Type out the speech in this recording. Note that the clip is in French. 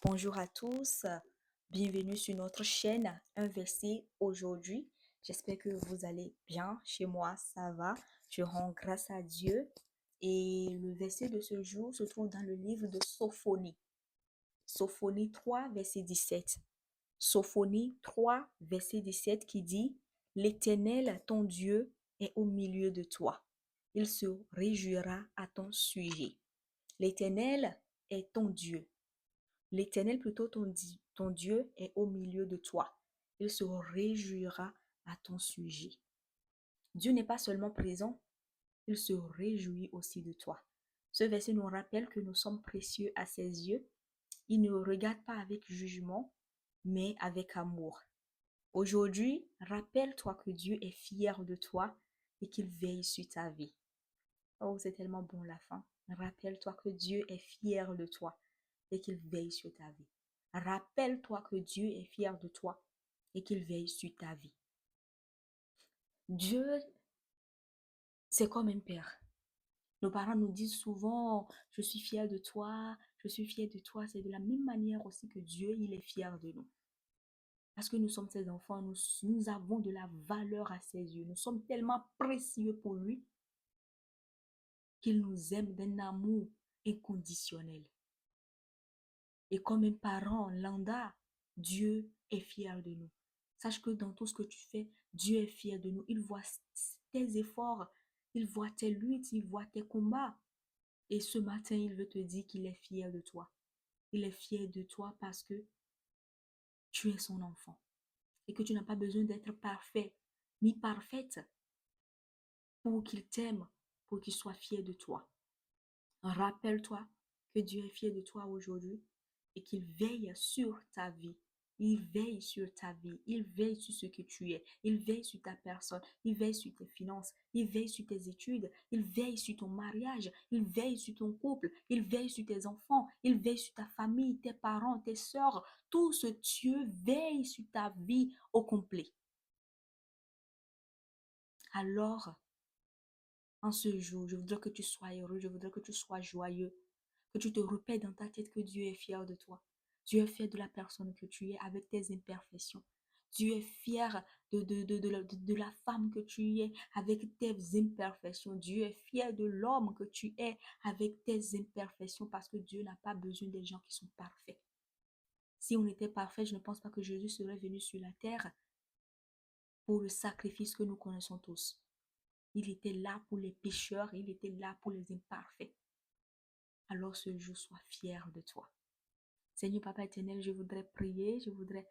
Bonjour à tous, bienvenue sur notre chaîne Un verset aujourd'hui. J'espère que vous allez bien. Chez moi, ça va. Je rends grâce à Dieu. Et le verset de ce jour se trouve dans le livre de Sophonie. Sophonie 3, verset 17. Sophonie 3, verset 17 qui dit: L'Éternel, ton Dieu, est au milieu de toi. Il se réjouira à ton sujet. L'Éternel est ton Dieu. L'Éternel, plutôt ton Dieu, est au milieu de toi. Il se réjouira à ton sujet. Dieu n'est pas seulement présent, il se réjouit aussi de toi. Ce verset nous rappelle que nous sommes précieux à ses yeux. Il ne regarde pas avec jugement, mais avec amour. Aujourd'hui, rappelle-toi que Dieu est fier de toi et qu'il veille sur ta vie. Oh, c'est tellement bon la fin. Rappelle-toi que Dieu est fier de toi et qu'il veille sur ta vie. Rappelle-toi que Dieu est fier de toi et qu'il veille sur ta vie. Dieu, c'est comme un père. Nos parents nous disent souvent, je suis fier de toi, je suis fier de toi. C'est de la même manière aussi que Dieu, il est fier de nous. Parce que nous sommes ses enfants, nous avons de la valeur à ses yeux. Nous sommes tellement précieux pour lui qu'il nous aime d'un amour inconditionnel. Et comme un parent lambda, Dieu est fier de nous. Sache que dans tout ce que tu fais, Dieu est fier de nous. Il voit tes efforts, il voit tes luttes, il voit tes combats. Et ce matin, il veut te dire qu'il est fier de toi. Il est fier de toi parce que tu es son enfant. Et que tu n'as pas besoin d'être parfait ni parfaite pour qu'il t'aime, pour qu'il soit fier de toi. Rappelle-toi que Dieu est fier de toi aujourd'hui et qu'il veille sur ta vie. Il veille sur ta vie. Il veille sur ce que tu es. Il veille sur ta personne. Il veille sur tes finances. Il veille sur tes études. Il veille sur ton mariage. Il veille sur ton couple. Il veille sur tes enfants. Il veille sur ta famille, tes parents, tes soeurs. Tout ce Dieu veille sur ta vie au complet. Alors, en ce jour, je voudrais que tu sois heureux. Je voudrais que tu sois joyeux. Que tu te répètes dans ta tête que Dieu est fier de toi. Dieu est fier de la personne que tu es avec tes imperfections. Dieu est fier de la femme que tu es avec tes imperfections. Dieu est fier de l'homme que tu es avec tes imperfections parce que Dieu n'a pas besoin des gens qui sont parfaits. Si on était parfait, je ne pense pas que Jésus serait venu sur la terre pour le sacrifice que nous connaissons tous. Il était là pour les pécheurs, il était là pour les imparfaits. Alors ce jour, sois fier de toi. Seigneur Papa éternel, je voudrais prier, je voudrais